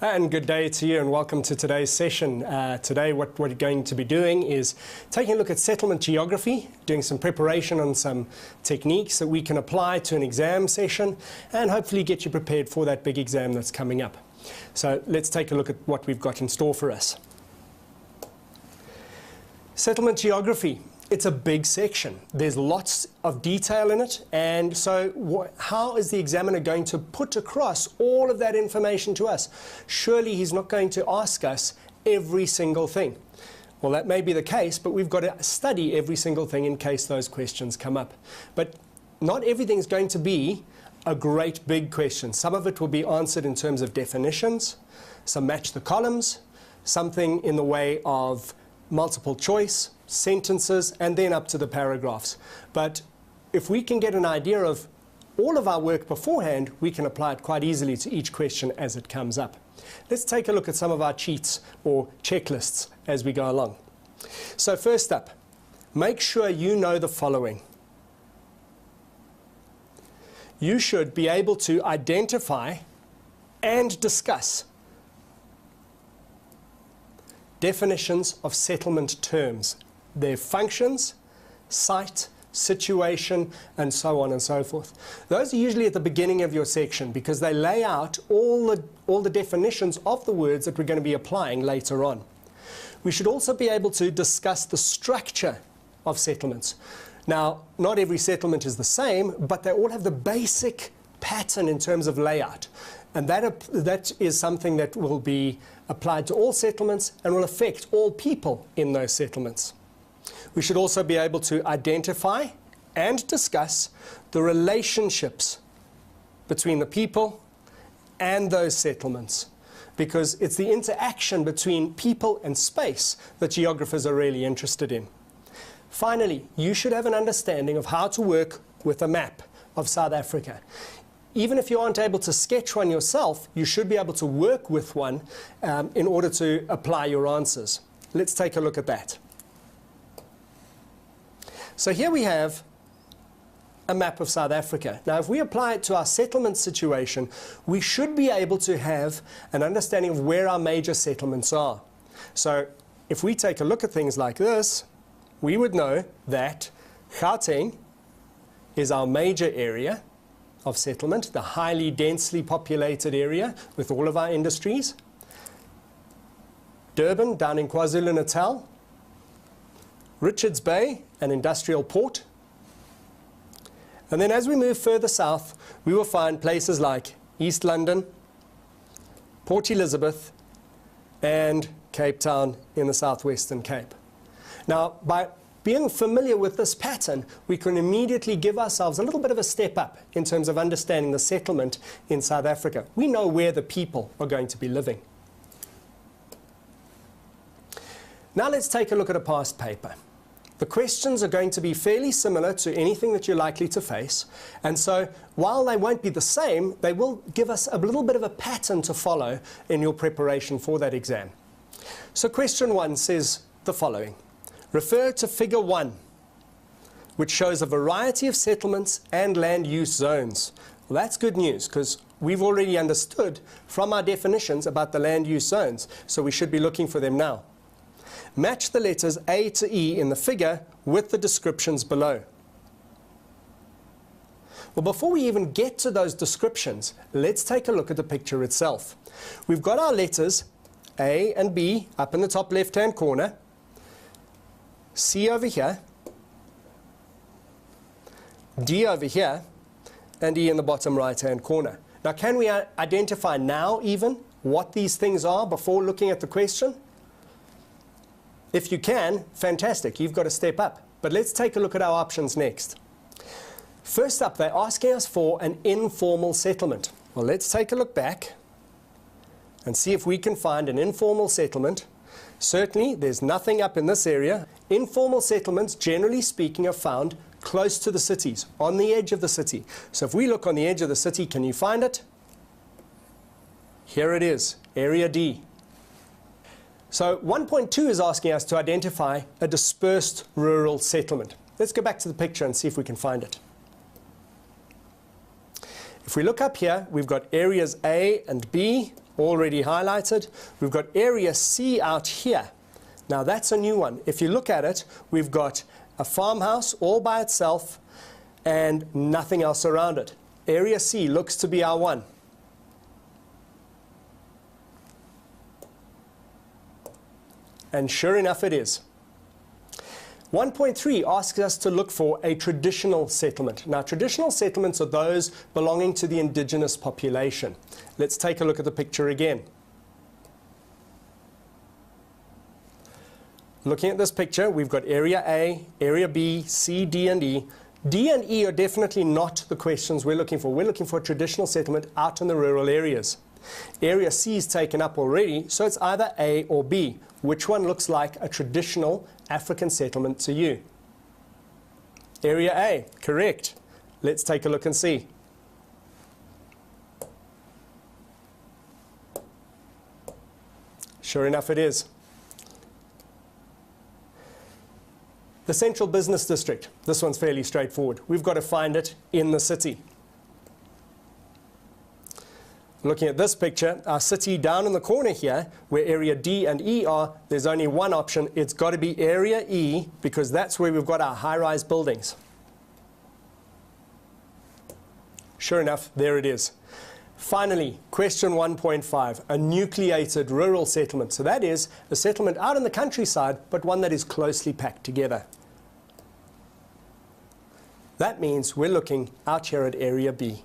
And good day to you and welcome to today's session. Today what we're going to be doing is taking a look at settlement geography, doing some preparation on some techniques that we can apply to an exam session and hopefully get you prepared for that big exam that's coming up. So let's take a look at what we've got in store for us. Settlement geography. It's a big section. There's lots of detail in it, and so how is the examiner going to put across all of that information to us? Surely he's not going to ask us every single thing. Well, that may be the case, but we've got to study every single thing in case those questions come up. But not everything's going to be a great big question. Some of it will be answered in terms of definitions, some match the columns, something in the way of multiple choice, sentences, and then up to the paragraphs. But if we can get an idea of all of our work beforehand, we can apply it quite easily to each question as it comes up. Let's take a look at some of our cheats or checklists as we go along. So first up, make sure you know the following. You should be able to identify and discuss definitions of settlement terms, their functions, site, situation, and so on and so forth. Those are usually at the beginning of your section because they lay out all the definitions of the words that we're going to be applying later on. We should also be able to discuss the structure of settlements. Now, not every settlement is the same, but they all have the basic pattern in terms of layout. And that is something that will be applied to all settlements and will affect all people in those settlements. We should also be able to identify and discuss the relationships between the people and those settlements, because it's the interaction between people and space that geographers are really interested in. Finally, you should have an understanding of how to work with a map of South Africa. Even if you aren't able to sketch one yourself, you should be able to work with one in order to apply your answers. Let's take a look at that. So here we have a map of South Africa. Now, if we apply it to our settlement situation, we should be able to have an understanding of where our major settlements are. So if we take a look at things like this, we would know that Gauteng is our major area of settlement, the highly densely populated area with all of our industries. Durban, down in KwaZulu-Natal. Richards Bay, an industrial port. And then as we move further south, we will find places like East London, Port Elizabeth, and Cape Town in the southwestern Cape. Now, by being familiar with this pattern, we can immediately give ourselves a little bit of a step up in terms of understanding the settlement in South Africa. We know where the people are going to be living. Now let's take a look at a past paper. The questions are going to be fairly similar to anything that you're likely to face, and so while they won't be the same, they will give us a little bit of a pattern to follow in your preparation for that exam. So question 1 says the following. Refer to Figure 1, which shows a variety of settlements and land use zones. Well, that's good news because we've already understood from our definitions about the land use zones, so we should be looking for them now. Match the letters A to E in the figure with the descriptions below. Well, before we even get to those descriptions, let's take a look at the picture itself. We've got our letters A and B up in the top left-hand corner, C over here, D over here, and E in the bottom right-hand corner. Now, can we identify now even what these things are before looking at the question? If you can, fantastic, you've got to step up. But let's take a look at our options next. First up, they're asking us for an informal settlement. Well, let's take a look back and see if we can find an informal settlement. Certainly, there's nothing up in this area. Informal settlements, generally speaking, are found close to the cities, on the edge of the city. So if we look on the edge of the city, can you find it? Here it is, Area D. So 1.2 is asking us to identify a dispersed rural settlement. Let's go back to the picture and see if we can find it. If we look up here, we've got areas A and B already highlighted. We've got area C out here. Now that's a new one. If you look at it, we've got a farmhouse all by itself and nothing else around it. Area C looks to be our one. And sure enough it is. 1.3 asks us to look for a traditional settlement. Now, traditional settlements are those belonging to the indigenous population. Let's take a look at the picture again. Looking at this picture, we've got area A, area B, C, D, and E. D and E are definitely not the questions we're looking for. We're looking for a traditional settlement out in the rural areas. Area C is taken up already, so it's either A or B. Which one looks like a traditional African settlement to you? Area A, correct. Let's take a look and see. Sure enough it is. The central business district. This one's fairly straightforward. We've got to find it in the city. Looking at this picture, our city down in the corner here, where area D and E are, there's only one option. It's got to be area E, because that's where we've got our high-rise buildings. Sure enough, there it is. Finally, question 1.5, a nucleated rural settlement. So that is a settlement out in the countryside, but one that is closely packed together. That means we're looking out here at area B.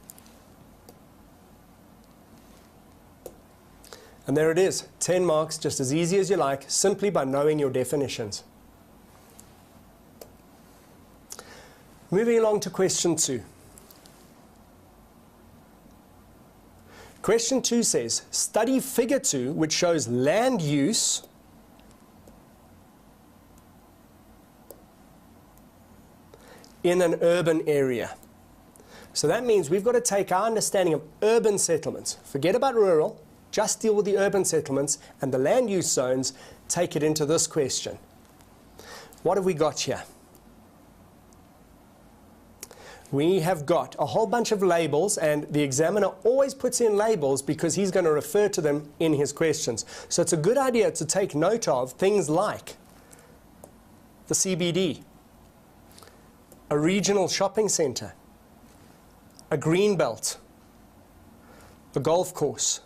And there it is, 10 marks, just as easy as you like, simply by knowing your definitions. Moving along to question 2. Question 2 says, study figure 2, which shows land use in an urban area. So that means we've got to take our understanding of urban settlements, forget about rural, just deal with the urban settlements, and the land use zones, take it into this question. What have we got here? We have got a whole bunch of labels, and the examiner always puts in labels because he's going to refer to them in his questions. So it's a good idea to take note of things like the CBD, a regional shopping centre, a green belt, the golf course,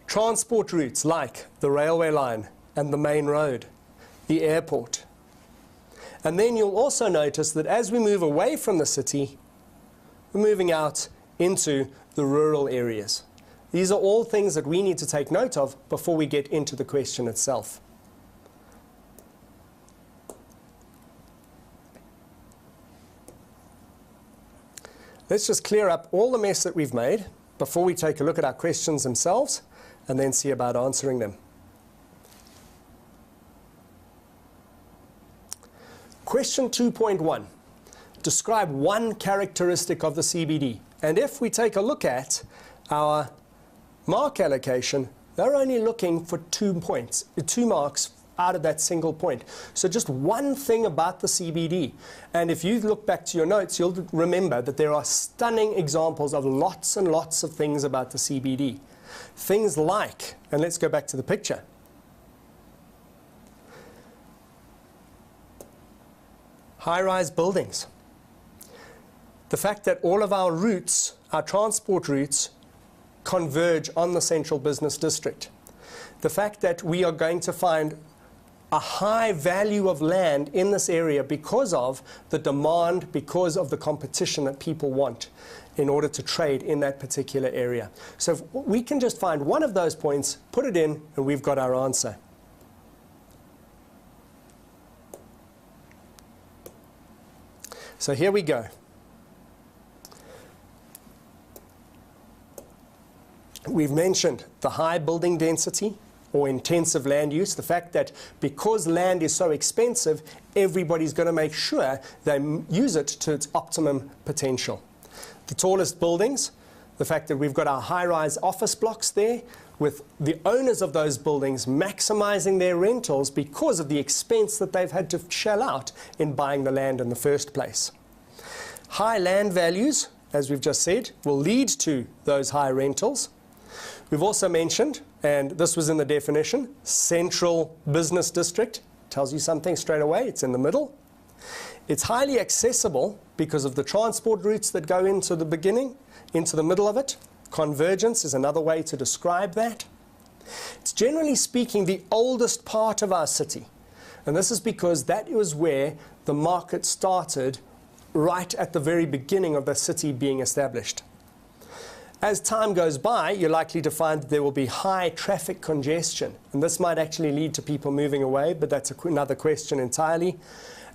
transport routes like the railway line and the main road, the airport. And then you'll also notice that as we move away from the city, we're moving out into the rural areas. These are all things that we need to take note of before we get into the question itself. Let's just clear up all the mess that we've made before we take a look at our questions themselves and then see about answering them. Question 2.1. Describe one characteristic of the CBD. And if we take a look at our mark allocation, they're only looking for 2 marks out of that single point. So just one thing about the CBD. And if you look back to your notes, you'll remember that there are stunning examples of lots and lots of things about the CBD. Things like, and let's go back to the picture. High-rise buildings. The fact that all of our routes, our transport routes, converge on the central business district. The fact that we are going to find a high value of land in this area because of the demand, because of the competition that people want in order to trade in that particular area. So if we can just find one of those points, put it in, and we've got our answer. So here we go. We've mentioned the high building density or intensive land use, the fact that because land is so expensive, everybody's going to make sure they use it to its optimum potential. The tallest buildings, the fact that we've got our high-rise office blocks there, with the owners of those buildings maximizing their rentals because of the expense that they've had to shell out in buying the land in the first place. High land values, as we've just said, will lead to those high rentals. We've also mentioned, and this was in the definition, central business district. Tells you something straight away. It's in the middle. It's highly accessible because of the transport routes that go into the beginning, into the middle of it. Convergence is another way to describe that. It's generally speaking the oldest part of our city. And this is because that was where the market started right at the very beginning of the city being established. As time goes by, you're likely to find that there will be high traffic congestion. And this might actually lead to people moving away, but that's another question entirely.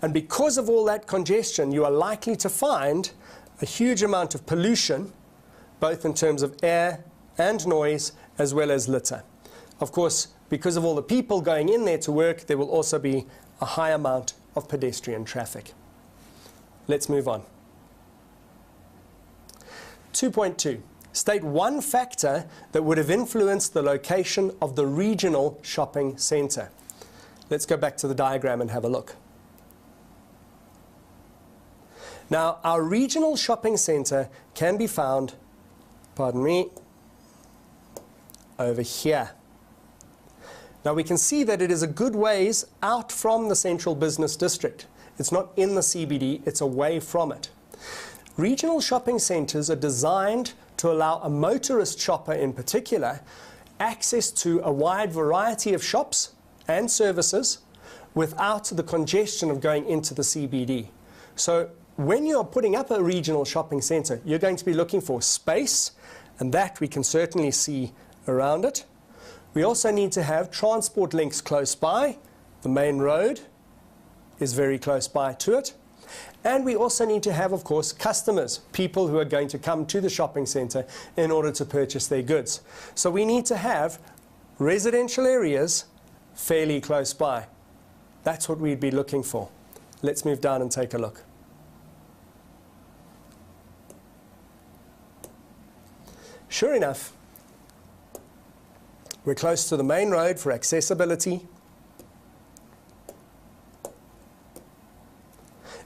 And because of all that congestion, you are likely to find a huge amount of pollution, both in terms of air and noise, as well as litter. Of course, because of all the people going in there to work, there will also be a high amount of pedestrian traffic. Let's move on. 2.2. State one factor that would have influenced the location of the regional shopping centre. Let's go back to the diagram and have a look. Now, our regional shopping centre can be found, pardon me, over here. Now, we can see that it is a good ways out from the central business district. It's not in the CBD, it's away from it. Regional shopping centres are designed to allow a motorist shopper in particular access to a wide variety of shops and services without the congestion of going into the CBD. So when you're putting up a regional shopping centre, you're going to be looking for space, and that we can certainly see around it. We also need to have transport links close by. The main road is very close by to it. And we also need to have, of course, customers, people who are going to come to the shopping centre in order to purchase their goods. So we need to have residential areas fairly close by. That's what we'd be looking for. Let's move down and take a look. Sure enough, we're close to the main road for accessibility.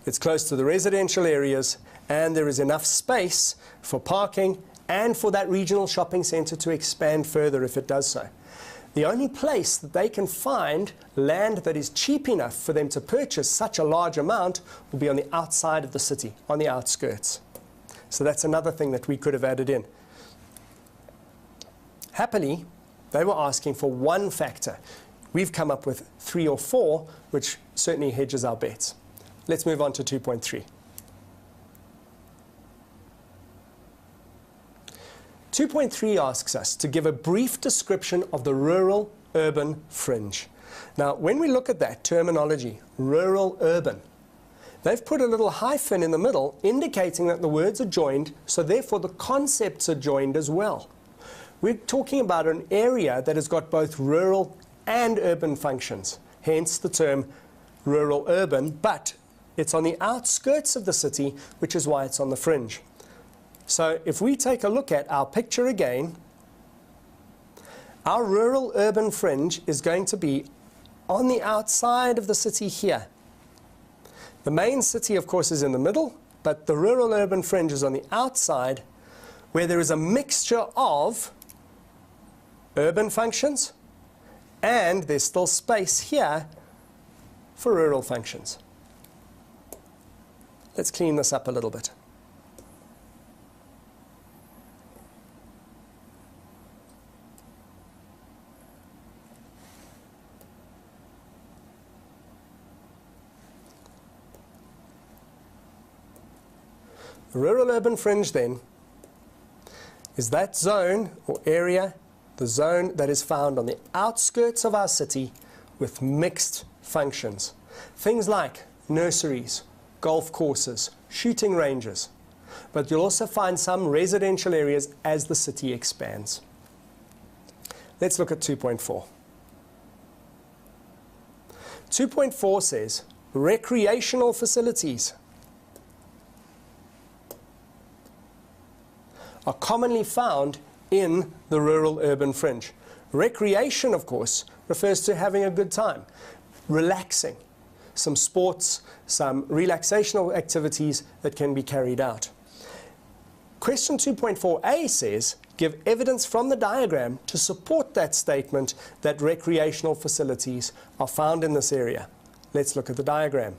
It's close to the residential areas, and there is enough space for parking and for that regional shopping centre to expand further if it does so. The only place that they can find land that is cheap enough for them to purchase such a large amount will be on the outside of the city, on the outskirts. So that's another thing that we could have added in. Happily, they were asking for one factor. We've come up with 3 or 4, which certainly hedges our bets. Let's move on to 2.3. 2.3 asks us to give a brief description of the rural-urban fringe. Now, when we look at that terminology, rural-urban, they've put a little hyphen in the middle indicating that the words are joined, so therefore the concepts are joined as well. We're talking about an area that has got both rural and urban functions, hence the term rural-urban, but it's on the outskirts of the city, which is why it's on the fringe. So if we take a look at our picture again, our rural-urban fringe is going to be on the outside of the city here. The main city, of course, is in the middle, but the rural-urban fringe is on the outside, where there is a mixture of urban functions, and there's still space here for rural functions. Let's clean this up a little bit. The rural-urban fringe, then, is that zone or area, the zone that is found on the outskirts of our city with mixed functions. Things like nurseries, golf courses, shooting ranges. But you'll also find some residential areas as the city expands. Let's look at 2.4. 2.4 says recreational facilities are commonly found in the rural-urban fringe. Recreation, of course, refers to having a good time, relaxing, some sports, some relaxational activities that can be carried out. Question 2.4a says, give evidence from the diagram to support that statement that recreational facilities are found in this area. Let's look at the diagram.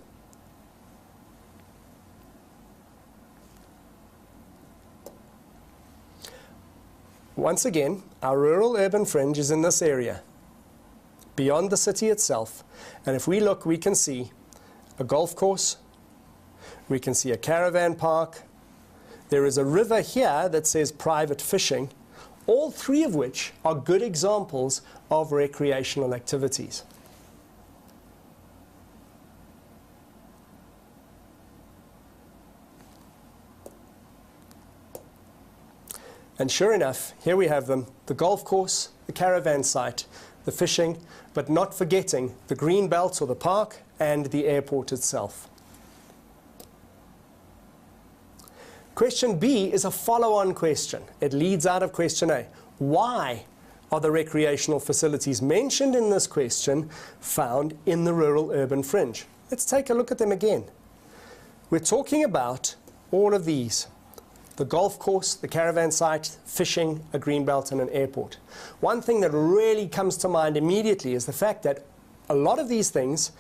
Once again, our rural-urban fringe is in this area, beyond the city itself. And if we look, we can see a golf course, we can see a caravan park. There is a river here that says private fishing, all three of which are good examples of recreational activities. And sure enough, here we have them, the golf course, the caravan site, the fishing, but not forgetting the green belt or the park and the airport itself. Question B is a follow-on question. It leads out of question A. Why are the recreational facilities mentioned in this question found in the rural-urban fringe? Let's take a look at them again. We're talking about all of these. The golf course, the caravan site, fishing, a greenbelt and an airport. One thing that really comes to mind immediately is the fact that a lot of these things,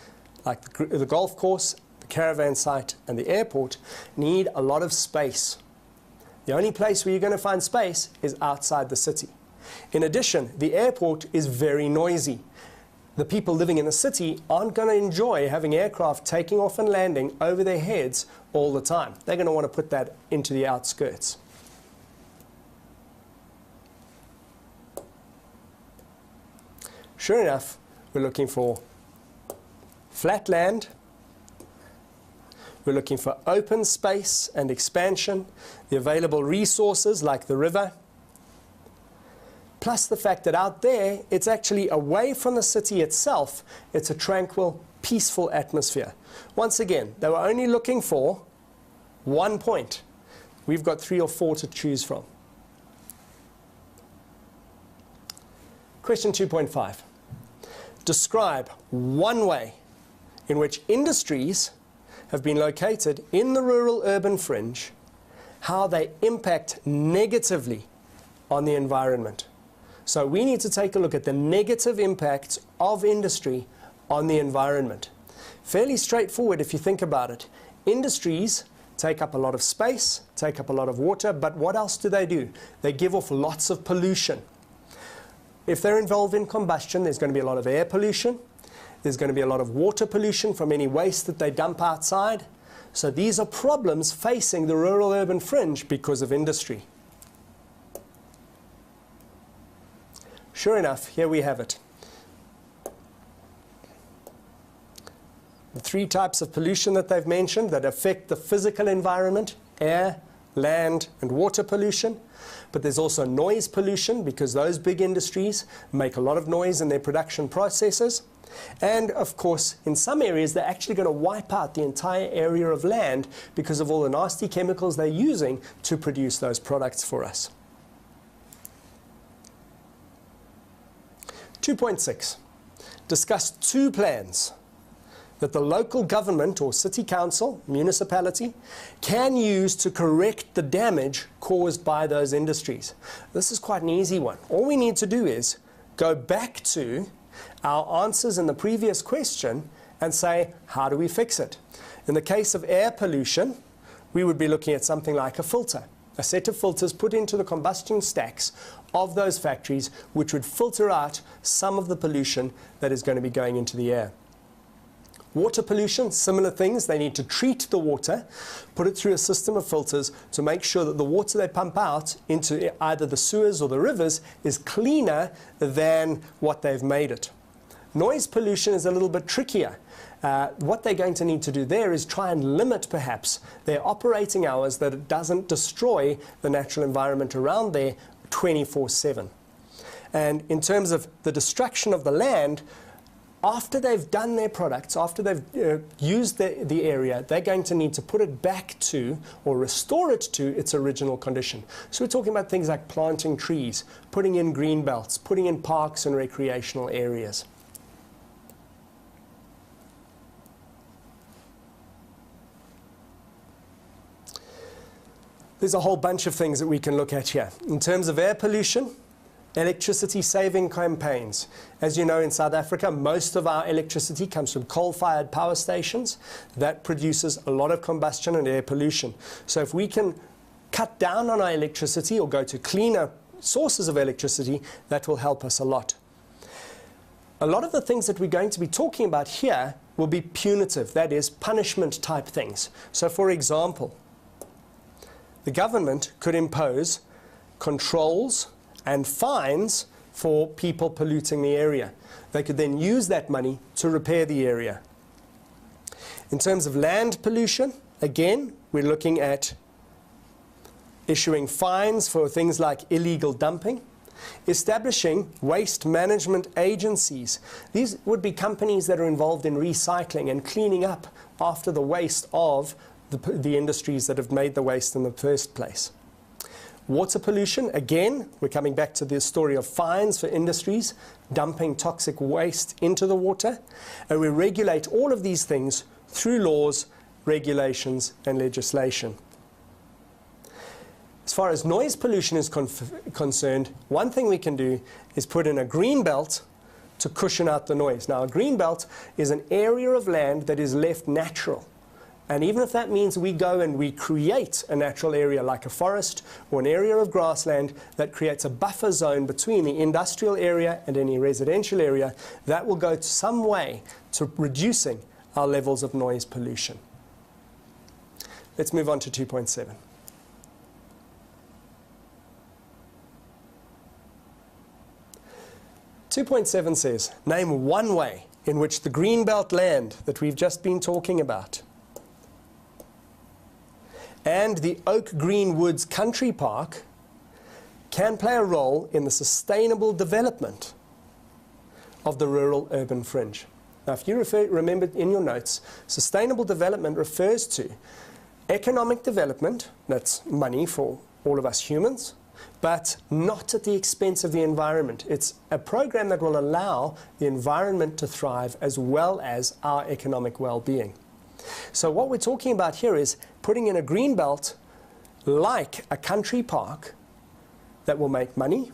like the golf course, the caravan site and the airport, need a lot of space. The only place where you're going to find space is outside the city. In addition, the airport is very noisy. The people living in the city aren't going to enjoy having aircraft taking off and landing over their heads all the time. They're going to want to put that into the outskirts. Sure enough, we're looking for flat land. We're looking for open space and expansion, the available resources like the river, plus the fact that out there, it's actually away from the city itself. It's a tranquil, peaceful atmosphere. Once again, they were only looking for 1 point. We've got 3 or 4 to choose from. Question 2.5. Describe one way in which industries have been located in the rural-urban fringe, how they impact negatively on the environment. So we need to take a look at the negative impacts of industry on the environment. Fairly straightforward if you think about it. Industries take up a lot of space, take up a lot of water, but what else do? They give off lots of pollution. If they're involved in combustion, there's going to be a lot of air pollution. There's going to be a lot of water pollution from any waste that they dump outside. So these are problems facing the rural-urban fringe because of industry. Sure enough, here we have it. The 3 types of pollution that they've mentioned that affect the physical environment: air, land, and water pollution. But there's also noise pollution, because those big industries make a lot of noise in their production processes. And of course, in some areas, they're actually going to wipe out the entire area of land because of all the nasty chemicals they're using to produce those products for us. 2.6. Discuss 2 plans that the local government or city council, municipality, can use to correct the damage caused by those industries. This is quite an easy one. All we need to do is go back to our answers in the previous question and say, how do we fix it? In the case of air pollution, we would be looking at something like a filter. A set of filters put into the combustion stacks of those factories, which would filter out some of the pollution that is going to be going into the air. Water pollution, similar things. They need to treat the water, put it through a system of filters to make sure that the water they pump out into either the sewers or the rivers is cleaner than what they've made it. Noise pollution is a little bit trickier. What they're going to need to do there is try and limit perhaps their operating hours, that it doesn't destroy the natural environment around there 24/7. And in terms of the destruction of the land, after they've done their products, after they've used the area, they're going to need to put it back to, or restore it to, its original condition. So we're talking about things like planting trees, putting in green belts, putting in parks and recreational areas. There's a whole bunch of things that we can look at here. In terms of air pollution, electricity saving campaigns. As you know, in South Africa, most of our electricity comes from coal-fired power stations. That produces a lot of combustion and air pollution. So if we can cut down on our electricity or go to cleaner sources of electricity, that will help us a lot. A lot of the things that we're going to be talking about here will be punitive, that is, punishment type things. So for example, the government could impose controls and fines for people polluting the area. They could then use that money to repair the area. In terms of land pollution, again, we're looking at issuing fines for things like illegal dumping, establishing waste management agencies. These would be companies that are involved in recycling and cleaning up after the waste of the industries that have made the waste in the first place. Water pollution, again, we're coming back to the story of fines for industries dumping toxic waste into the water, and we regulate all of these things through laws, regulations, and legislation. As far as noise pollution is concerned, one thing we can do is put in a green belt to cushion out the noise. Now, a green belt is an area of land that is left natural. And even if that means we go and we create a natural area like a forest or an area of grassland that creates a buffer zone between the industrial area and any residential area, that will go some way to reducing our levels of noise pollution. Let's move on to 2.7. (2.7) says, name one way in which the greenbelt land that we've just been talking about and the Oak Green Woods Country Park can play a role in the sustainable development of the rural-urban fringe. Now, if you remember in your notes, sustainable development refers to economic development, that's money for all of us humans, but not at the expense of the environment. It's a program that will allow the environment to thrive as well as our economic well-being. So what we're talking about here is putting in a green belt like a country park that will make money,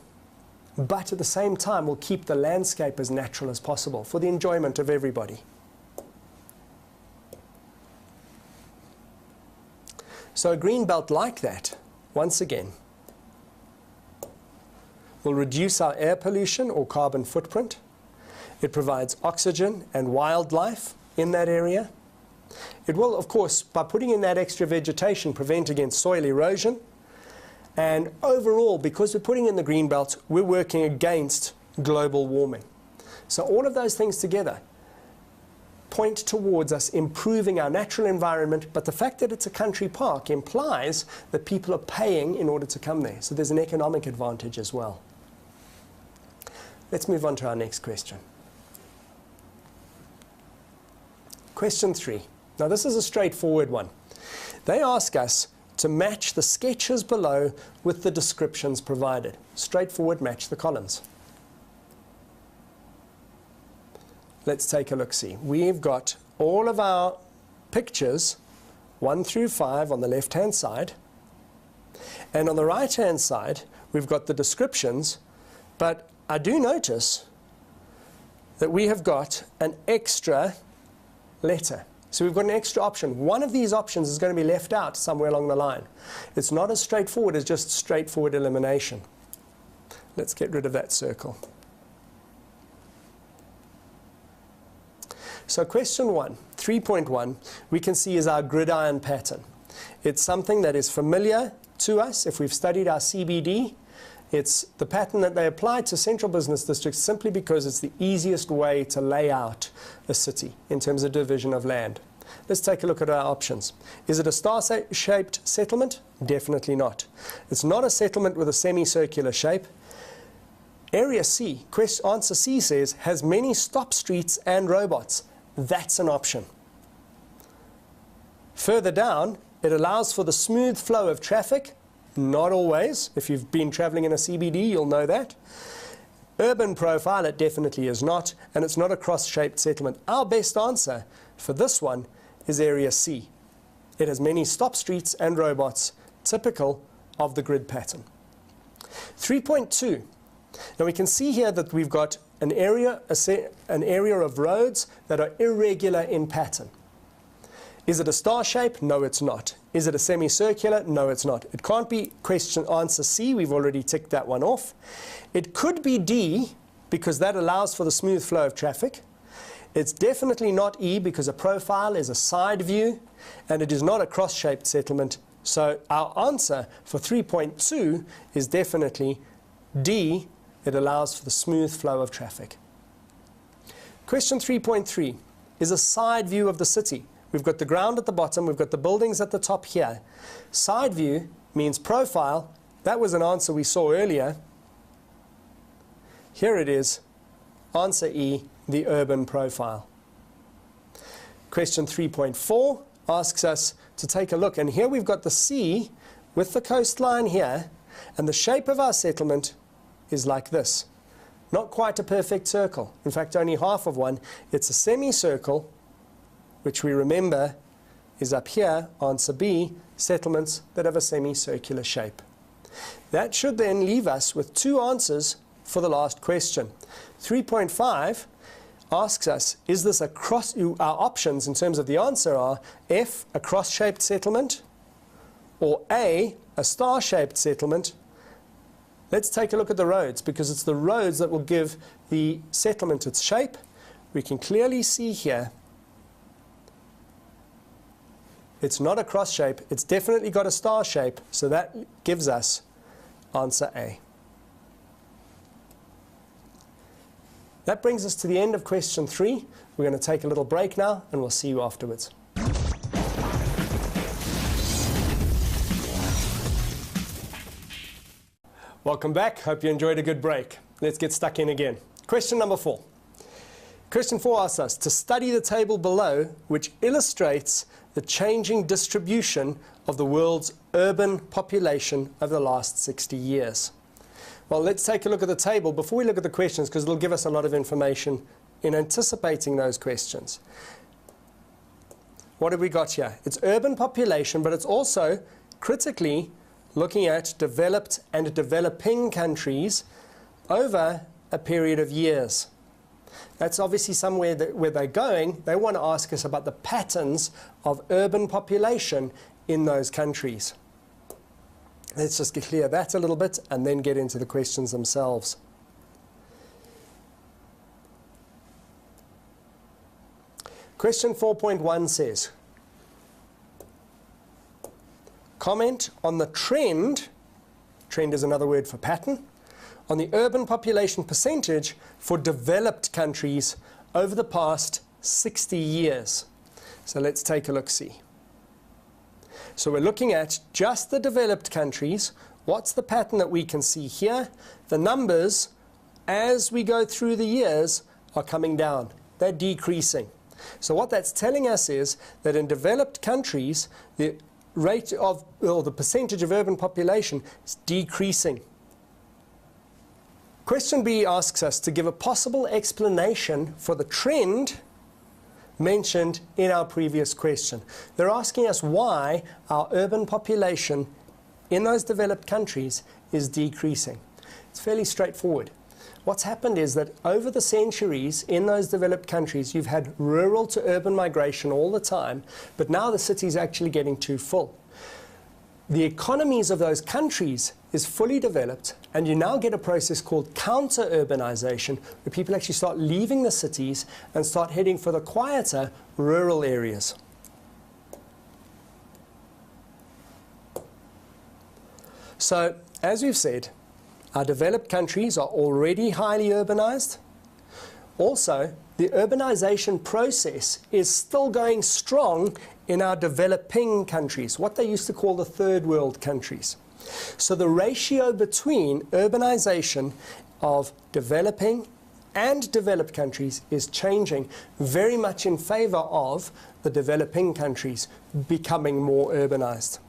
but at the same time will keep the landscape as natural as possible for the enjoyment of everybody. So a green belt like that, once again, will reduce our air pollution or carbon footprint. It provides oxygen and wildlife in that area. It will, of course, by putting in that extra vegetation, prevent against soil erosion. And overall, because we're putting in the green belt, we're working against global warming. So all of those things together point towards us improving our natural environment, but the fact that it's a country park implies that people are paying in order to come there. So there's an economic advantage as well. Let's move on to our next question. Question 3. Now this is a straightforward one. They ask us to match the sketches below with the descriptions provided. Straightforward, match the columns. Let's take a look-see. We've got all of our pictures, 1 through 5 on the left-hand side. And on the right-hand side, we've got the descriptions. But I do notice that we have got an extra letter. So we've got an extra option. One of these options is going to be left out somewhere along the line. It's not as straightforward as just straightforward elimination. Let's get rid of that circle. So question 1, 3.1, we can see is our gridiron pattern. It's something that is familiar to us if we've studied our CBD. It's the pattern that they apply to central business districts simply because it's the easiest way to lay out a city in terms of division of land. Let's take a look at our options. Is it a star-shaped settlement? Definitely not. It's not a settlement with a semicircular shape. Area C, answer C says, has many stop streets and robots. That's an option. Further down, it allows for the smooth flow of traffic. Not always. If you've been traveling in a CBD, you'll know that. Urban profile, it definitely is not, and it's not a cross-shaped settlement. Our best answer for this one is Area C. It has many stop streets and robots. typical of the grid pattern. 3.2. Now we can see here that we've got an area of roads that are irregular in pattern. Is it a star shape? No, it's not. Is it a semicircular? No, it's not. It can't be answer C. We've already ticked that one off. It could be D, because that allows for the smooth flow of traffic. It's definitely not E, because a profile is a side view, and it is not a cross-shaped settlement. So our answer for 3.2 is definitely D. It allows for the smooth flow of traffic. Question 3.3 is a side view of the city. We've got the ground at the bottom, we've got the buildings at the top here. Side view means profile. That was an answer we saw earlier. Here it is, answer E, the urban profile. Question 3.4 asks us to take a look, and here we've got the sea with the coastline here, and the shape of our settlement is like this. Not quite a perfect circle. In fact, only half of one. It's a semicircle, which we remember is up here, answer B, settlements that have a semicircular shape. That should then leave us with two answers for the last question. 3.5 asks us, is this a cross, our options in terms of the answer are F, a cross-shaped settlement, or A, a star-shaped settlement. Let's take a look at the roads, because it's the roads that will give the settlement its shape. We can clearly see here it's not a cross shape, it's definitely got a star shape, so that gives us answer A. That brings us to the end of question 3. We're going to take a little break now, and we'll see you afterwards. Welcome back. Hope you enjoyed a good break. Let's get stuck in again. Question number 4. Question 4 asks us to study the table below, which illustrates the changing distribution of the world's urban population over the last 60 years. Well, let's take a look at the table before we look at the questions, because it'll give us a lot of information in anticipating those questions. What have we got here? It's urban population, but it's also critically looking at developed and developing countries over a period of years. That's obviously somewhere where they're going. They want to ask us about the patterns of urban population in those countries. Let's just clear that a little bit and then get into the questions themselves. Question 4.1 says, comment on the trend is another word for pattern, on the urban population percentage for developed countries over the past 60 years. So let's take a look-see. So we're looking at just the developed countries. What's the pattern that we can see here? The numbers, as we go through the years, are coming down. They're decreasing. So what that's telling us is that in developed countries, the rate of, or the percentage of urban population is decreasing. Question B asks us to give a possible explanation for the trend mentioned in our previous question. They're asking us why our urban population in those developed countries is decreasing. It's fairly straightforward. What's happened is that over the centuries in those developed countries, you've had rural to urban migration all the time, but now the city's actually getting too full. The economies of those countries is fully developed, and you now get a process called counter-urbanization, where people actually start leaving the cities and start heading for the quieter rural areas. So, as we've said, our developed countries are already highly urbanized. Also, the urbanization process is still going strong in our developing countries, what they used to call the third world countries. So the ratio between urbanization of developing and developed countries is changing very much in favor of the developing countries becoming more urbanized.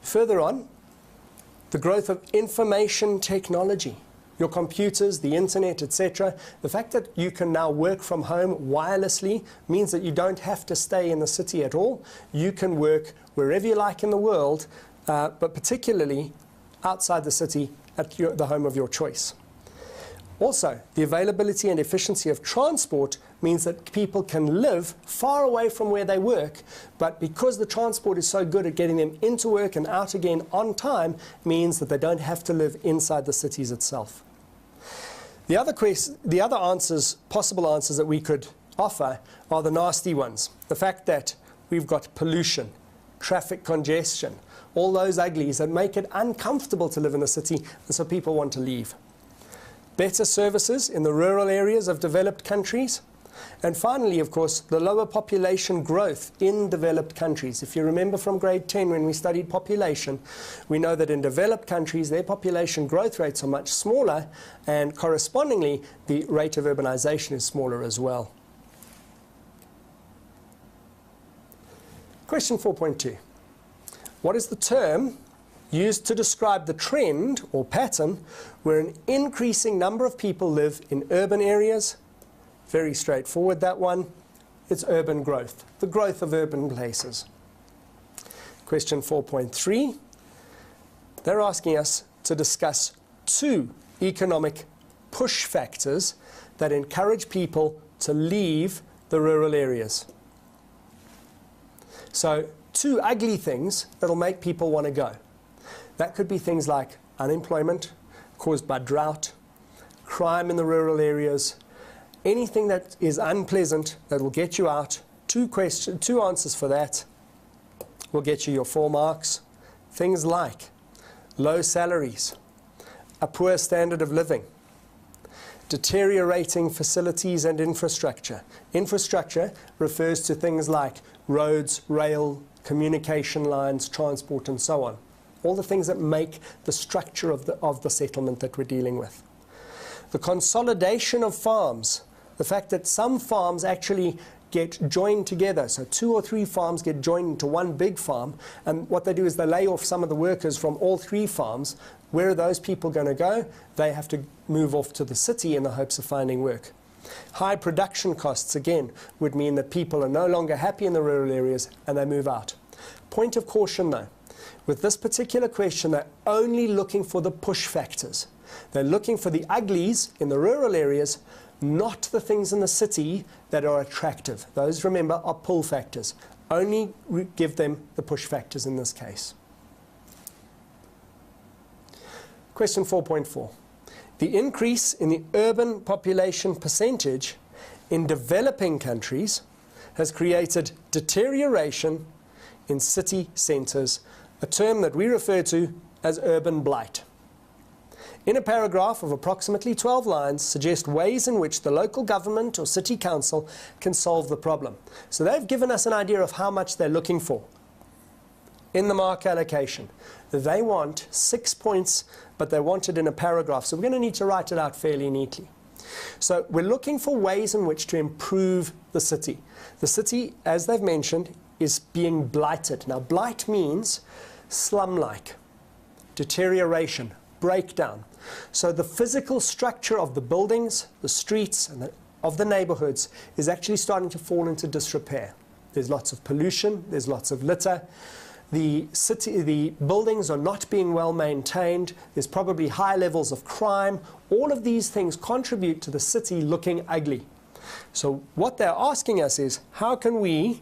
Further on, the growth of information technology. your computers, the internet, etc. The fact that you can now work from home wirelessly means that you don't have to stay in the city at all. You can work wherever you like in the world, but particularly outside the city at the home of your choice. Also, the availability and efficiency of transport means that people can live far away from where they work, but because the transport is so good at getting them into work and out again on time, means that they don't have to live inside the cities itself. The other answers, possible answers that we could offer are the nasty ones. The fact that we've got pollution, traffic congestion, all those uglies that make it uncomfortable to live in the city, and so people want to leave. Better services in the rural areas of developed countries. And finally, of course, the lower population growth in developed countries. If you remember from grade 10 when we studied population, we know that in developed countries, their population growth rates are much smaller, and correspondingly, the rate of urbanization is smaller as well. Question 4.2. What is the term used to describe the trend or pattern where an increasing number of people live in urban areas? Very straightforward, that one. It's urban growth, the growth of urban places. Question 4.3. They're asking us to discuss 2 economic push factors that encourage people to leave the rural areas. So 2 ugly things that'll make people want to go. That could be things like unemployment caused by drought, crime in the rural areas, anything that is unpleasant that will get you out. 2 answers for that will get you your 4 marks. Things like low salaries, a poor standard of living, deteriorating facilities and infrastructure. Infrastructure refers to things like roads, rail, communication lines, transport, and so on. All the things that make the structure of the settlement that we're dealing with. The consolidation of farms, the fact that some farms actually get joined together, so 2 or 3 farms get joined into one big farm, and what they do is they lay off some of the workers from all 3 farms. Where are those people going to go? They have to move off to the city in the hopes of finding work. High production costs, again, would mean that people are no longer happy in the rural areas and they move out. Point of caution though, with this particular question, they're only looking for the push factors. They're looking for the uglies in the rural areas, not the things in the city that are attractive. Those, remember, are pull factors. Only give them the push factors in this case. Question 4.4. The increase in the urban population percentage in developing countries has created deterioration in city centres, a term that we refer to as urban blight. In a paragraph of approximately 12 lines, suggest ways in which the local government or city council can solve the problem. So they've given us an idea of how much they're looking for in the mark allocation. They want 6 points, but they want it in a paragraph. So we're going to need to write it out fairly neatly. So we're looking for ways in which to improve the city. The city, as they've mentioned, is being blighted. Now, blight means slum-like, deterioration, breakdown. So the physical structure of the buildings, the streets, and of the neighborhoods is actually starting to fall into disrepair. There's lots of pollution, there's lots of litter. The buildings are not being well maintained. There's probably high levels of crime. All of these things contribute to the city looking ugly. So what they're asking us is, how can we,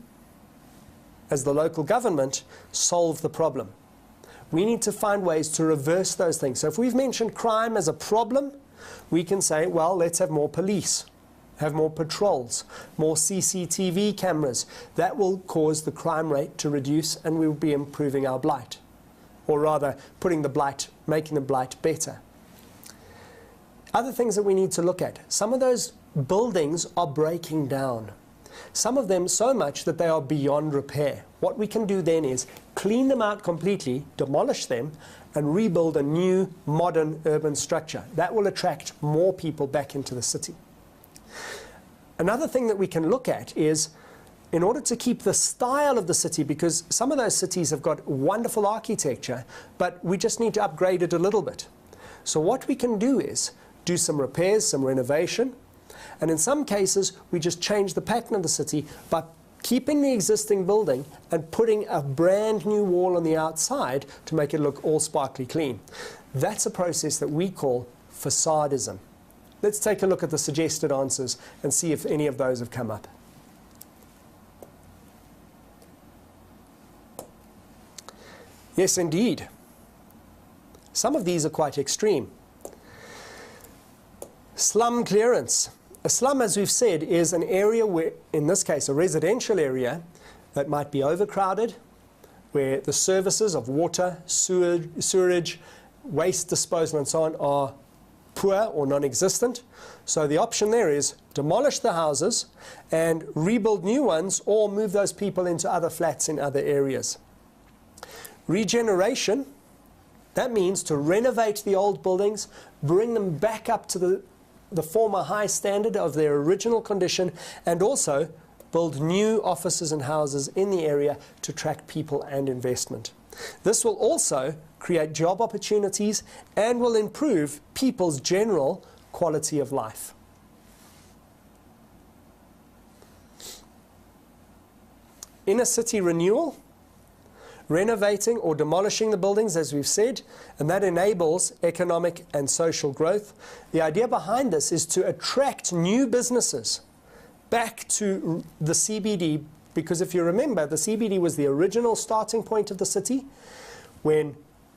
as the local government, solve the problem? We need to find ways to reverse those things. So if we've mentioned crime as a problem, we can say, well, let's have more police, have more patrols, more CCTV cameras. That will cause the crime rate to reduce, and we will be improving our blight. Or rather, making the blight better. Other things that we need to look at. Some of those buildings are breaking down. Some of them so much that they are beyond repair. What we can do then is clean them out completely, demolish them, and rebuild a new, modern urban structure. That will attract more people back into the city. Another thing that we can look at is, in order to keep the style of the city, because some of those cities have got wonderful architecture, but we just need to upgrade it a little bit. So what we can do is do some repairs, some renovation. And in some cases, we just change the pattern of the city by keeping the existing building and putting a brand new wall on the outside to make it look all sparkly clean. That's a process that we call facadism. Let's take a look at the suggested answers and see if any of those have come up. Yes, indeed. Some of these are quite extreme. Slum clearance. A slum, as we've said, is an area where, in this case, a residential area that might be overcrowded, where the services of water, sewerage, waste disposal and so on are poor or non-existent. So the option there is demolish the houses and rebuild new ones, or move those people into other flats in other areas. Regeneration, that means to renovate the old buildings, bring them back up to the former high standard of their original condition, and also build new offices and houses in the area to attract people and investment. This will also create job opportunities and will improve people's general quality of life. Inner city renewal, renovating or demolishing the buildings, as we've said, and that enables economic and social growth. The idea behind this is to attract new businesses back to the CBD, because if you remember, the CBD was the original starting point of the city. When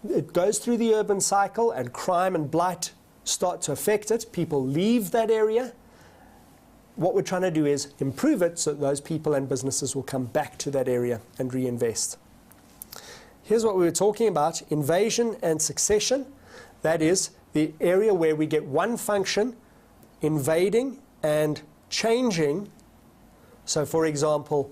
it goes through the urban cycle and crime and blight start to affect it, people leave that area. What we're trying to do is improve it so that those people and businesses will come back to that area and reinvest. Here's what we were talking about, invasion and succession. That is the area where we get one function invading and changing. So for example,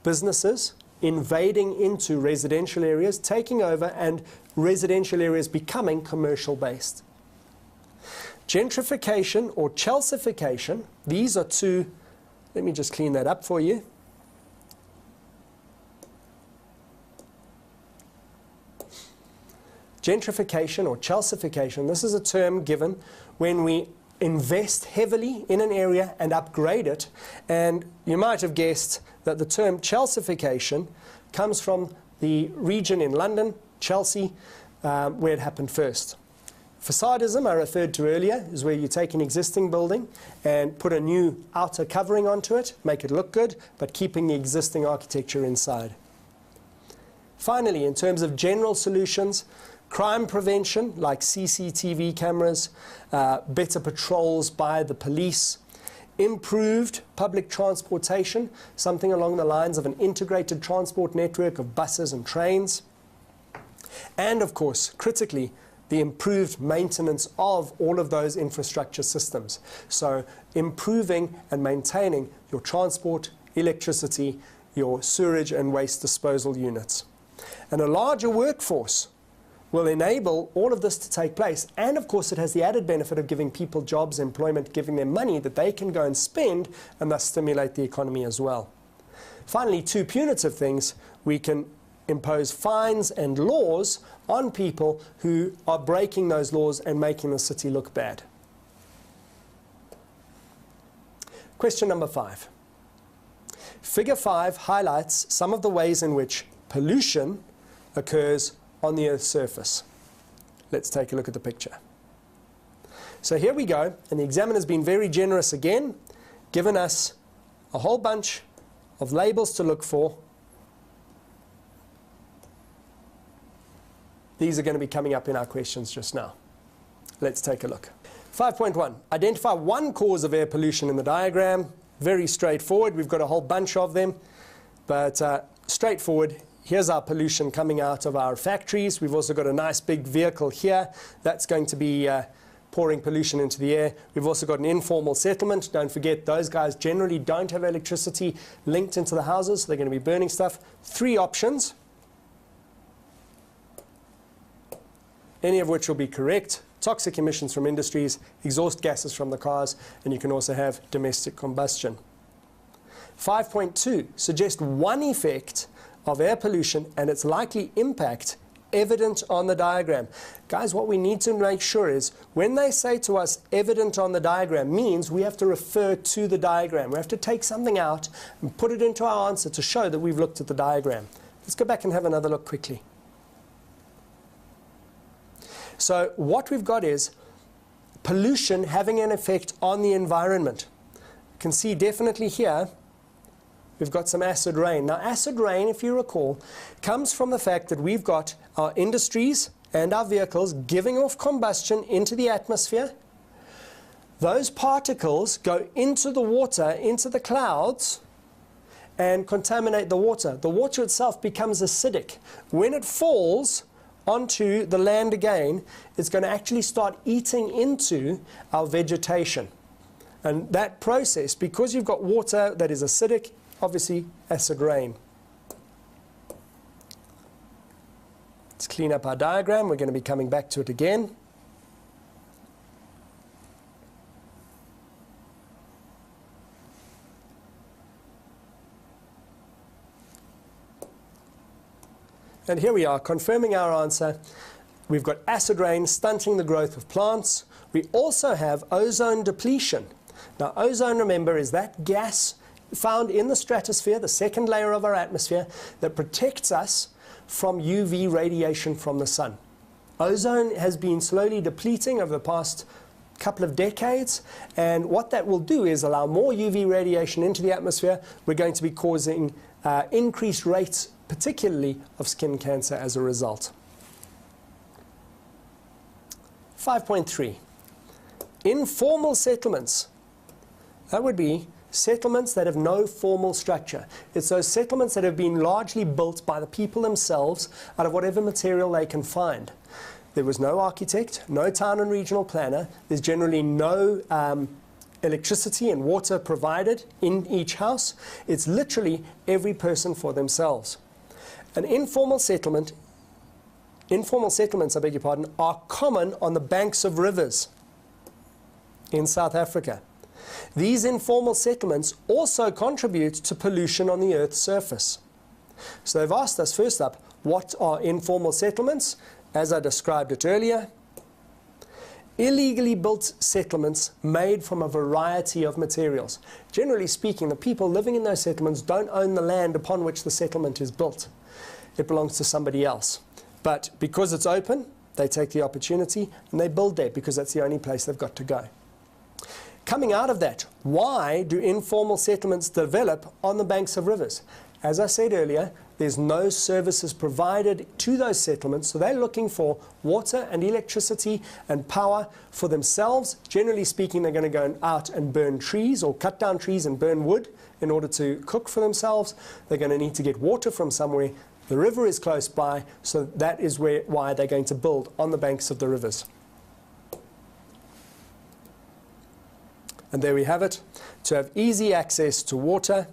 businesses invading into residential areas, taking over, and residential areas becoming commercial based. Gentrification or chalcification, these are two, let me just clean that up for you. Gentrification or chalcification, this is a term given when we invest heavily in an area and upgrade it. And you might have guessed that the term chalcification comes from the region in London, Chelsea, where it happened first. Facadism, I referred to earlier, is where you take an existing building and put a new outer covering onto it, make it look good, but keeping the existing architecture inside. Finally, in terms of general solutions, crime prevention, like CCTV cameras, better patrols by the police, improved public transportation, something along the lines of an integrated transport network of buses and trains, and of course, critically, the improved maintenance of all of those infrastructure systems. So improving and maintaining your transport, electricity, your sewage and waste disposal units. And a larger workforce will enable all of this to take place. And of course, it has the added benefit of giving people jobs, employment, giving them money that they can go and spend and thus stimulate the economy as well. Finally, two punitive things. We can impose fines and laws on people who are breaking those laws and making the city look bad. Question number 5. Figure 5 highlights some of the ways in which pollution occurs on the Earth's surface. Let's take a look at the picture. So here we go, and the examiner's been very generous again, given us a whole bunch of labels to look for. These are going to be coming up in our questions just now. Let's take a look. 5.1, identify one cause of air pollution in the diagram. Very straightforward. We've got a whole bunch of them, but straightforward. Here's our pollution coming out of our factories. We've also got a nice big vehicle here. That's going to be pouring pollution into the air. We've also got an informal settlement. Don't forget, those guys generally don't have electricity linked into the houses. So they're going to be burning stuff. 3 options, any of which will be correct. Toxic emissions from industries, exhaust gases from the cars, and you can also have domestic combustion. 5.2, suggest one effect of air pollution and its likely impact evident on the diagram. Guys, what we need to make sure is when they say to us evident on the diagram means we have to refer to the diagram. We have to take something out and put it into our answer to show that we've looked at the diagram. Let's go back and have another look quickly. So what we've got is pollution having an effect on the environment. You can see definitely here we've got some acid rain. Now acid rain, if you recall, comes from the fact that we've got our industries and our vehicles giving off combustion into the atmosphere. Those particles go into the water, into the clouds, and contaminate the water. The water itself becomes acidic. When it falls onto the land again, it's going to actually start eating into our vegetation. And that process, because you've got water that is acidic, obviously acid rain. Let's clean up our diagram. We're going to be coming back to it again. And here we are, confirming our answer. We've got acid rain stunting the growth of plants. We also have ozone depletion. Now, ozone, remember, is that gas found in the stratosphere, the second layer of our atmosphere, that protects us from UV radiation from the sun. Ozone has been slowly depleting over the past couple of decades, and what that will do is allow more UV radiation into the atmosphere. We're going to be causing increased rates, particularly of skin cancer as a result. 5.3. Informal settlements. That would be settlements that have no formal structure. It's those settlements that have been largely built by the people themselves out of whatever material they can find. There was no architect, no town and regional planner. There's generally no electricity and water provided in each house. It's literally every person for themselves. An informal settlements, I beg your pardon, are common on the banks of rivers in South Africa. These informal settlements also contribute to pollution on the Earth's surface. So they've asked us, first up, what are informal settlements? As I described it earlier, illegally built settlements made from a variety of materials. Generally speaking, the people living in those settlements don't own the land upon which the settlement is built. It belongs to somebody else. But because it's open, they take the opportunity and they build there because that's the only place they've got to go. Coming out of that, why do informal settlements develop on the banks of rivers? As I said earlier, there's no services provided to those settlements, so they're looking for water and electricity and power for themselves. Generally speaking, they're going to go out and burn trees or cut down trees and burn wood in order to cook for themselves. They're going to need to get water from somewhere. The river is close by, so that is why they're going to build on the banks of the rivers. And there we have it, to have easy access to water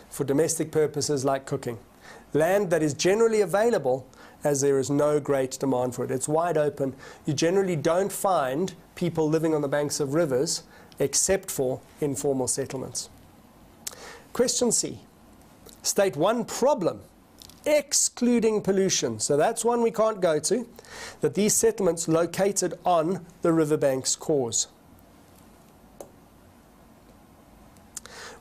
for domestic purposes like cooking. Land that is generally available as there is no great demand for it. It's wide open. You generally don't find people living on the banks of rivers except for informal settlements. Question C. State one problem excluding pollution. So that's one we can't go to, that these settlements located on the riverbanks cause.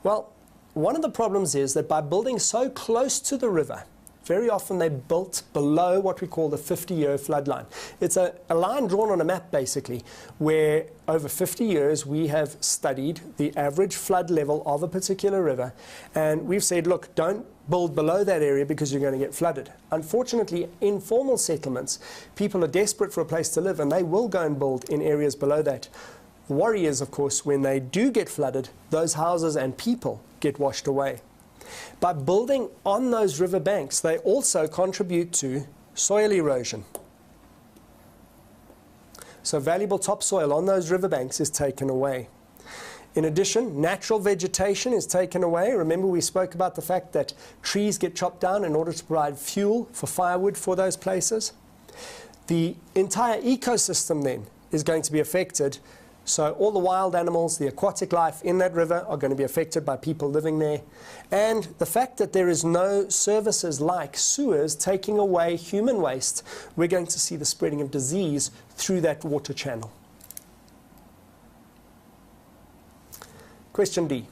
Well, one of the problems is that by building so close to the river, very often they're built below what we call the 50-year flood line. It's a line drawn on a map, basically, where over 50 years we have studied the average flood level of a particular river, and we've said, look, don't build below that area because you're going to get flooded. Unfortunately, informal settlements, people are desperate for a place to live, and they will go and build in areas below that. The worry is, of course, when they do get flooded, those houses and people get washed away. By building on those river banks, they also contribute to soil erosion. So valuable topsoil on those riverbanks is taken away. In addition, natural vegetation is taken away. Remember, we spoke about the fact that trees get chopped down in order to provide fuel for firewood for those places. The entire ecosystem then is going to be affected. So all the wild animals, the aquatic life in that river are going to be affected by people living there. And the fact that there is no services like sewers taking away human waste, we're going to see the spreading of disease through that water channel. Question D.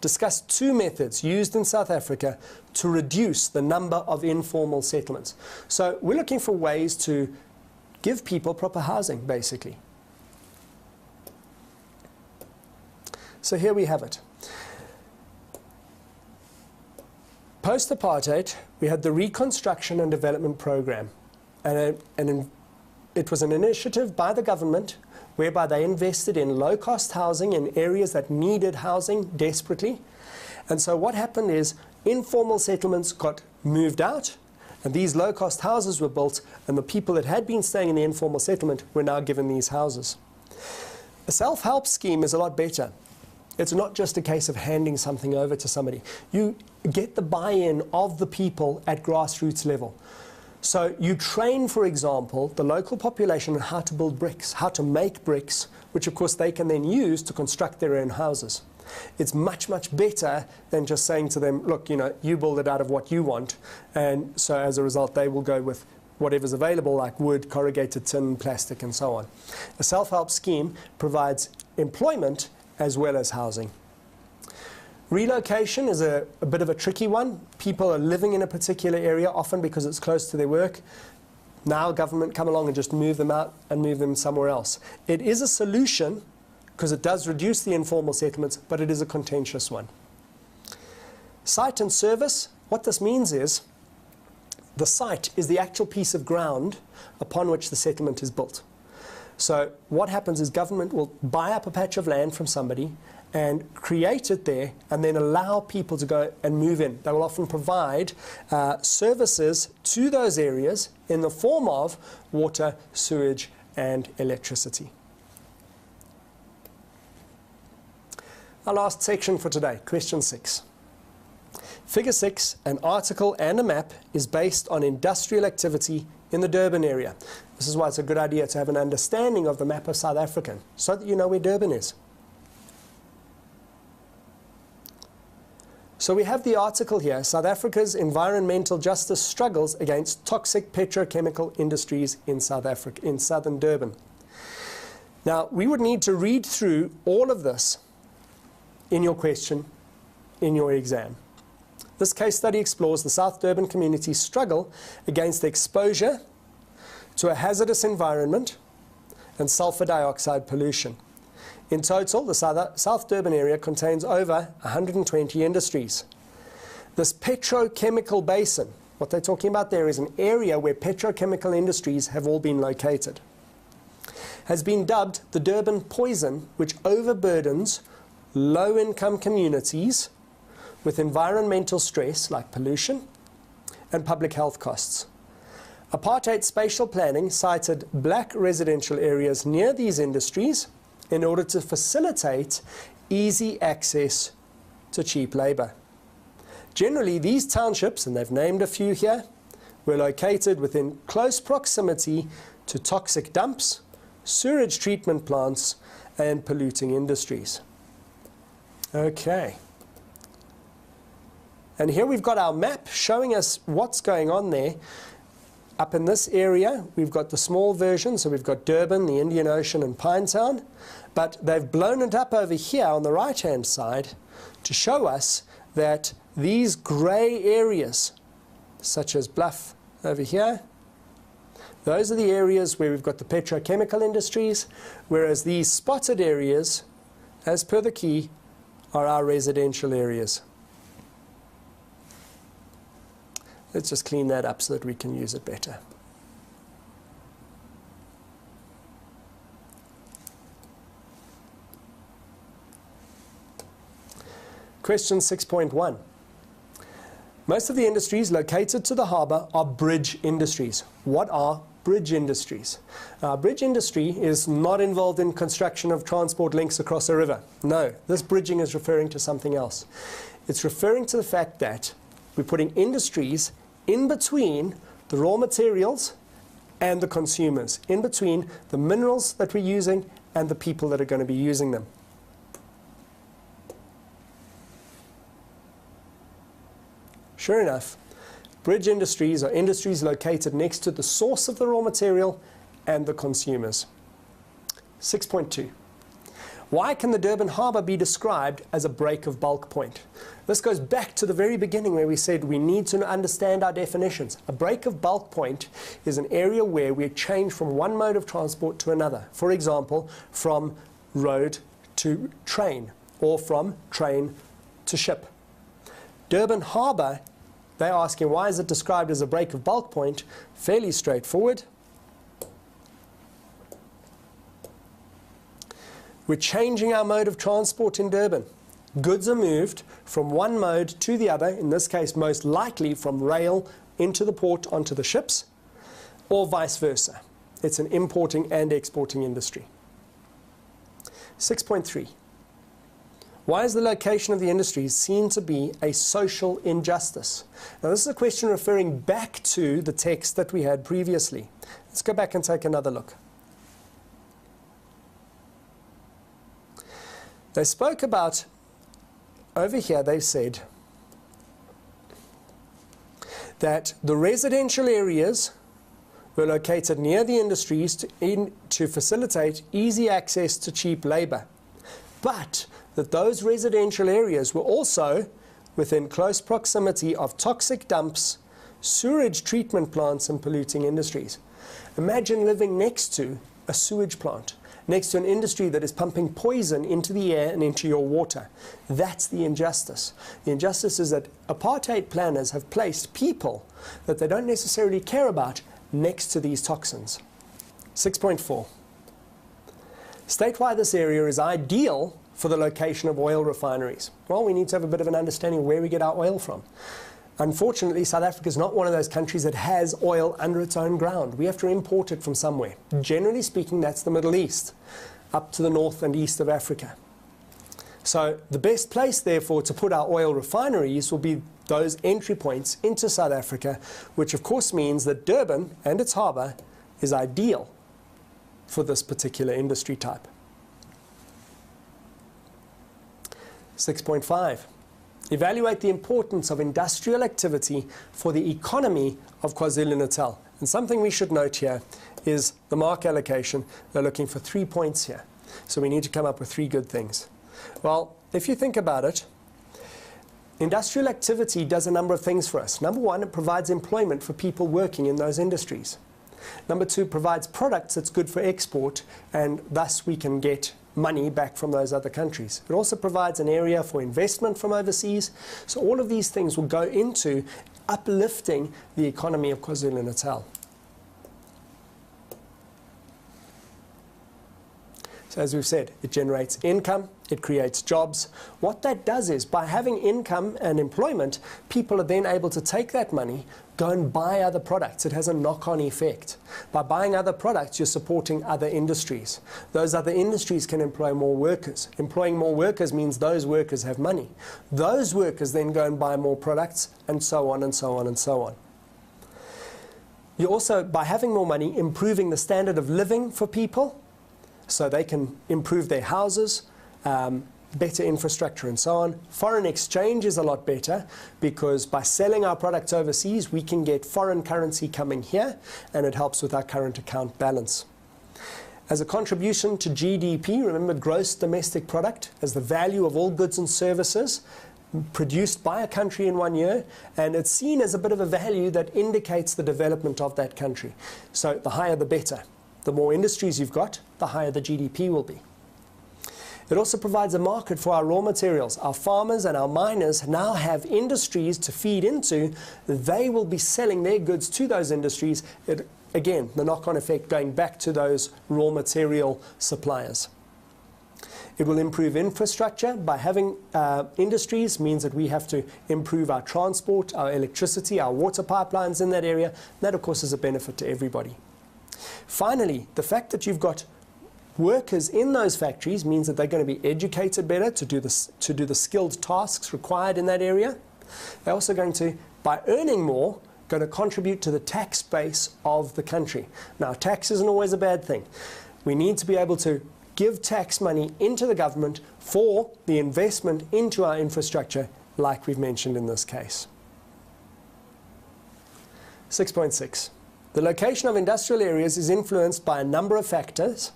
Discuss 2 methods used in South Africa to reduce the number of informal settlements. So we're looking for ways to give people proper housing, basically. So here we have it. Post-apartheid, we had the Reconstruction and Development Program. And it was an initiative by the government whereby they invested in low-cost housing in areas that needed housing desperately. And so what happened is informal settlements got moved out, and these low-cost houses were built, and the people that had been staying in the informal settlement were now given these houses. A self-help scheme is a lot better. It's not just a case of handing something over to somebody. You get the buy-in of the people at grassroots level. So you train, for example, the local population on how to build bricks, how to make bricks, which of course they can then use to construct their own houses. It's much, much better than just saying to them, look, you know, you build it out of what you want. And so as a result, they will go with whatever's available, like wood, corrugated tin, plastic, and so on. A self-help scheme provides employment as well as housing. Relocation is a bit of a tricky one. People are living in a particular area, often because it's close to their work. Now government come along and just move them out and move them somewhere else. It is a solution because it does reduce the informal settlements, but it is a contentious one. Site and service, what this means is the site is the actual piece of ground upon which the settlement is built. So what happens is government will buy up a patch of land from somebody and create it there and then allow people to go and move in. They will often provide services to those areas in the form of water, sewage, and electricity. Our last section for today, question 6. Figure 6, an article and a map, is based on industrial activity in the Durban area. This is why it's a good idea to have an understanding of the map of South Africa, so that you know where Durban is. So we have the article here, South Africa's environmental justice struggles against toxic petrochemical industries in South Africa, in southern Durban. Now, we would need to read through all of this in your question, in your exam. This case study explores the South Durban community's struggle against the exposure to a hazardous environment and sulfur dioxide pollution. In total, the South Durban area contains over 120 industries. This petrochemical basin, what they're talking about there is an area where petrochemical industries have all been located, has been dubbed the Durban poison, which overburdens low-income communities with environmental stress like pollution and public health costs. Apartheid spatial planning cited black residential areas near these industries in order to facilitate easy access to cheap labor. Generally, these townships, and they've named a few here, were located within close proximity to toxic dumps, sewage treatment plants, and polluting industries. Okay. And here we've got our map showing us what's going on there. Up in this area, we've got the small version, so we've got Durban, the Indian Ocean, and Pinetown. But they've blown it up over here on the right-hand side to show us that these grey areas, such as Bluff over here, those are the areas where we've got the petrochemical industries, whereas these spotted areas, as per the key, are our residential areas. Let's just clean that up so that we can use it better. Question 6.1. Most of the industries located to the harbour are bridge industries. What are bridge industries? Bridge industry is not involved in construction of transport links across a river. No, this bridging is referring to something else. It's referring to the fact that we're putting industries in between the raw materials and the consumers, in between the minerals that we're using and the people that are going to be using them. Sure enough, bridge industries are industries located next to the source of the raw material and the consumers. 6.2. Why can the Durban harbour be described as a break of bulk point? This goes back to the very beginning where we said we need to understand our definitions. A break of bulk point is an area where we change from one mode of transport to another. For example, from road to train, or from train to ship. Durban harbour, they're asking why is it described as a break of bulk point? Fairly straightforward. We're changing our mode of transport in Durban. Goods are moved from one mode to the other, in this case most likely from rail into the port onto the ships, or vice versa. It's an importing and exporting industry. 6.3. Why is the location of the industries seen to be a social injustice? Now this is a question referring back to the text that we had previously. Let's go back and take another look. They spoke about, over here they said that the residential areas were located near the industries to facilitate easy access to cheap labour, but that those residential areas were also within close proximity of toxic dumps, sewage treatment plants and polluting industries. Imagine living next to a sewage plant, next to an industry that is pumping poison into the air and into your water. That's the injustice. The injustice is that apartheid planners have placed people that they don't necessarily care about next to these toxins. 6.4. State why this area is ideal for the location of oil refineries. Well, we need to have a bit of an understanding of where we get our oil from. Unfortunately, South Africa is not one of those countries that has oil under its own ground. We have to import it from somewhere. Generally speaking, that's the Middle East, up to the north and east of Africa. So the best place, therefore, to put our oil refineries will be those entry points into South Africa, which of course means that Durban and its harbour is ideal for this particular industry type. 6.5. Evaluate the importance of industrial activity for the economy of KwaZulu-Natal. And something we should note here is the mark allocation. They're looking for 3 points here. So we need to come up with 3 good things. Well, if you think about it, industrial activity does a number of things for us. Number 1, it provides employment for people working in those industries. Number 2, provides products that's good for export, and thus we can get money back from those other countries. It also provides an area for investment from overseas. So all of these things will go into uplifting the economy of KwaZulu-Natal. So as we've said, it generates income, it creates jobs. What that does is, by having income and employment, people are then able to take that money, go and buy other products. It has a knock-on effect. By buying other products, you're supporting other industries. Those other industries can employ more workers. Employing more workers means those workers have money. Those workers then go and buy more products, and so on and so on and so on. You're also, by having more money, improving the standard of living for people, so they can improve their houses, better infrastructure and so on. Foreign exchange is a lot better because by selling our products overseas, we can get foreign currency coming here, and it helps with our current account balance. As a contribution to GDP, remember gross domestic product as the value of all goods and services produced by a country in 1 year, and it's seen as a bit of a value that indicates the development of that country. So the higher the better. The more industries you've got, the higher the GDP will be. It also provides a market for our raw materials. Our farmers and our miners now have industries to feed into. They will be selling their goods to those industries. Again, the knock-on effect going back to those raw material suppliers. It will improve infrastructure. By having industries means that we have to improve our transport, our electricity, our water pipelines in that area. That, of course, is a benefit to everybody. Finally, the fact that you've got workers in those factories means that they're going to be educated better to do the skilled tasks required in that area. They're also going to, by earning more, going to contribute to the tax base of the country. Now, tax isn't always a bad thing. We need to be able to give tax money into the government for the investment into our infrastructure, like we've mentioned in this case. 6.6. The location of industrial areas is influenced by a number of factors.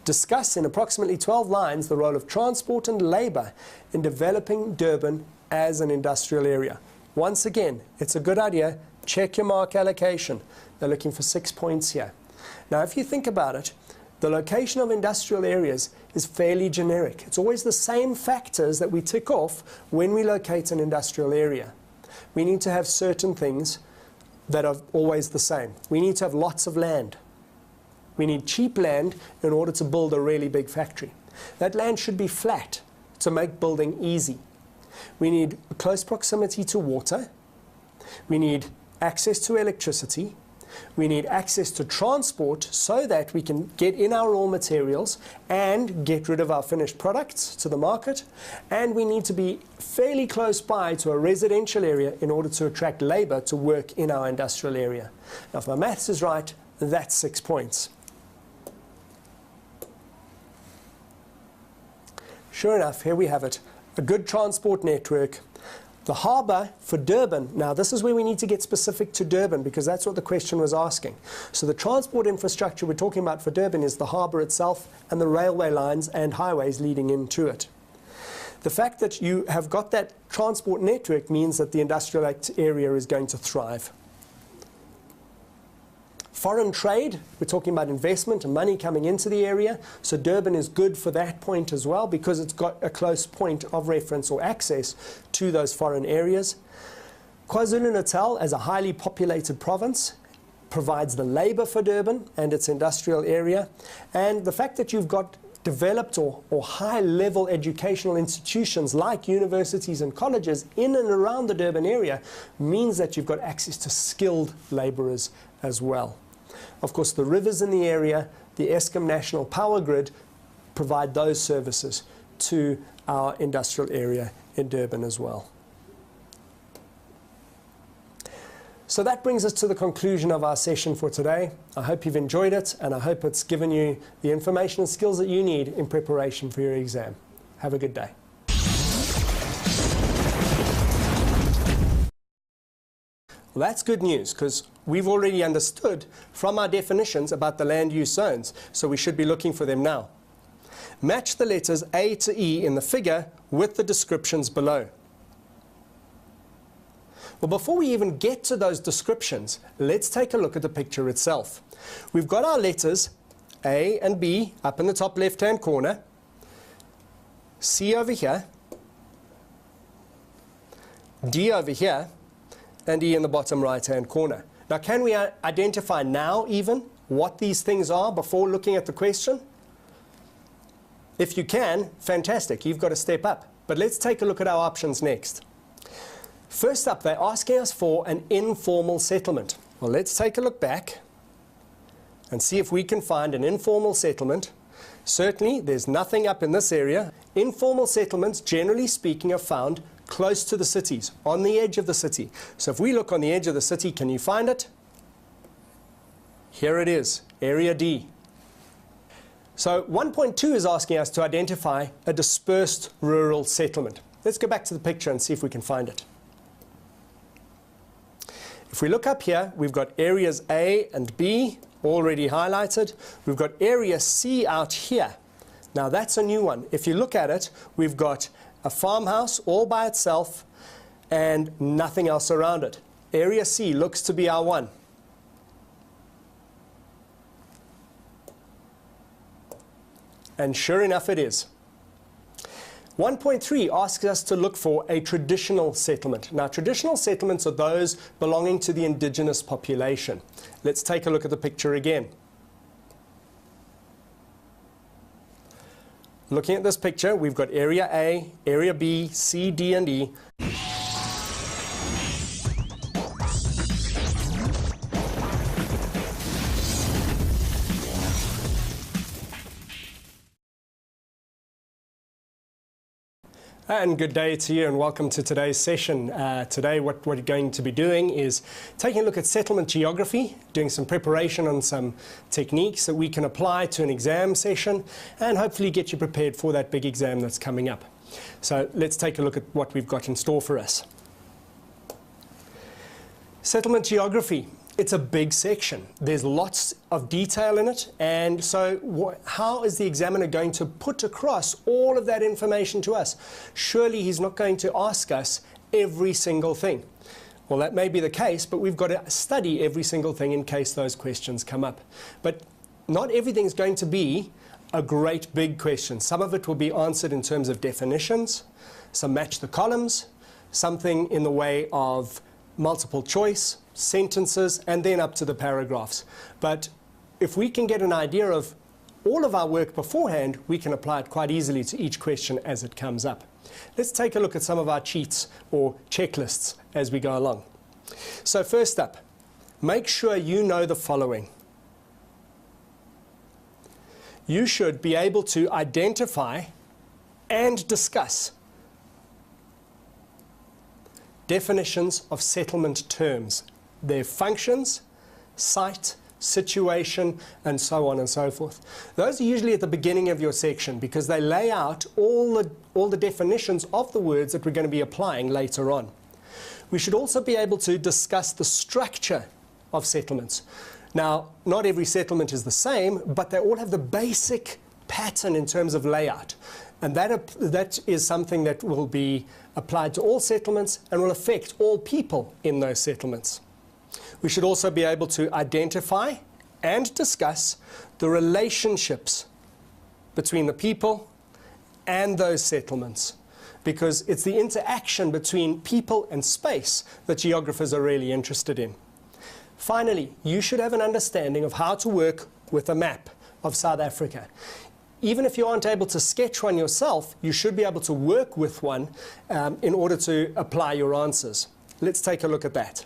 Discuss in approximately 12 lines the role of transport and labour in developing Durban as an industrial area. Once again, it's a good idea. Check your mark allocation. They're looking for 6 points here. Now, if you think about it, the location of industrial areas is fairly generic. It's always the same factors that we tick off when we locate an industrial area. We need to have certain things that are always the same. We need to have lots of land. We need cheap land in order to build a really big factory. That land should be flat to make building easy. We need close proximity to water. We need access to electricity. We need access to transport so that we can get in our raw materials and get rid of our finished products to the market. And we need to be fairly close by to a residential area in order to attract labour to work in our industrial area. Now, if my maths is right, that's 6 points. Sure enough, here we have it. A good transport network. The harbour for Durban, now this is where we need to get specific to Durban because that's what the question was asking. So the transport infrastructure we're talking about for Durban is the harbour itself and the railway lines and highways leading into it. The fact that you have got that transport network means that the industrial area is going to thrive. Foreign trade, we're talking about investment and money coming into the area, so Durban is good for that point as well because it's got a close point of reference or access to those foreign areas. KwaZulu-Natal, as a highly populated province, provides the labour for Durban and its industrial area, and the fact that you've got developed or high-level educational institutions like universities and colleges in and around the Durban area means that you've got access to skilled labourers as well. Of course, the rivers in the area, the Eskom National Power Grid, provide those services to our industrial area in Durban as well. So that brings us to the conclusion of our session for today. I hope you've enjoyed it, and I hope it's given you the information and skills that you need in preparation for your exam. Have a good day. Well, that's good news because we've already understood from our definitions about the land use zones, so we should be looking for them now. Match the letters A to E in the figure with the descriptions below. Well, before we even get to those descriptions, let's take a look at the picture itself. We've got our letters A and B up in the top left-hand corner, C over here, D over here, and E in the bottom right-hand corner. Now, can we identify now even what these things are before looking at the question? If you can, fantastic, you've got to step up. But let's take a look at our options next. First up, they're asking us for an informal settlement. Well, let's take a look back and see if we can find an informal settlement. Certainly, there's nothing up in this area. Informal settlements, generally speaking, are found close to the cities, on the edge of the city. So if we look on the edge of the city, can you find it? Here it is, Area D. So 1.2 is asking us to identify a dispersed rural settlement. Let's go back to the picture and see if we can find it. If we look up here, we've got areas A and B already highlighted. We've got area C out here. Now that's a new one. If you look at it, we've got a farmhouse all by itself and nothing else around it. Area C looks to be our one. And sure enough it is. 1.3 asks us to look for a traditional settlement. Now, traditional settlements are those belonging to the indigenous population. Let's take a look at the picture again. Looking at this picture, we've got Area A, Area B, C, D, and E. And good day to you and welcome to today's session. Today what we're going to be doing is taking a look at settlement geography, doing some preparation on some techniques that we can apply to an exam session and hopefully get you prepared for that big exam that's coming up. So let's take a look at what we've got in store for us. Settlement geography. It's a big section. There's lots of detail in it, and so how is the examiner going to put across all of that information to us? Surely he's not going to ask us every single thing. Well, that may be the case, but we've got to study every single thing in case those questions come up. But not everything's going to be a great big question. Some of it will be answered in terms of definitions, some match the columns, something in the way of multiple choice, sentences, and then up to the paragraphs. But if we can get an idea of all of our work beforehand, we can apply it quite easily to each question as it comes up. Let's take a look at some of our cheats or checklists as we go along. So first up, make sure you know the following. You should be able to identify and discuss definitions of settlement terms, their functions, site, situation, and so on and so forth. Those are usually at the beginning of your section because they lay out all the definitions of the words that we're going to be applying later on. We should also be able to discuss the structure of settlements. Now, not every settlement is the same, but they all have the basic pattern in terms of layout. And that is something that will be applied to all settlements and will affect all people in those settlements. We should also be able to identify and discuss the relationships between the people and those settlements, because it's the interaction between people and space that geographers are really interested in. Finally, you should have an understanding of how to work with a map of South Africa. Even if you aren't able to sketch one yourself, you should be able to work with one in order to apply your answers. Let's take a look at that.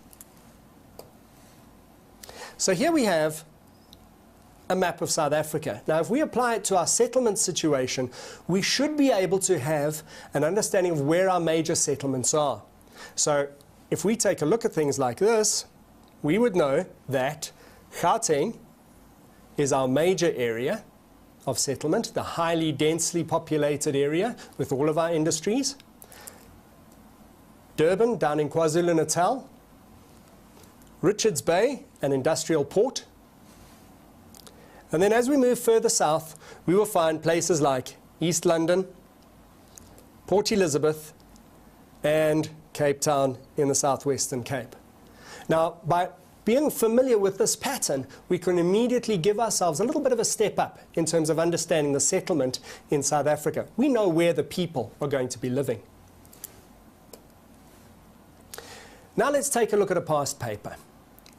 So here we have a map of South Africa. Now, if we apply it to our settlement situation, we should be able to have an understanding of where our major settlements are. So if we take a look at things like this, we would know that Gauteng is our major area of settlement, the highly densely populated area with all of our industries. Durban down in KwaZulu-Natal. Richards Bay, an industrial port. And then as we move further south, we will find places like East London, Port Elizabeth, and Cape Town in the southwestern Cape. Now, by being familiar with this pattern, we can immediately give ourselves a little bit of a step up in terms of understanding the settlement in South Africa. We know where the people are going to be living. Now let's take a look at a past paper.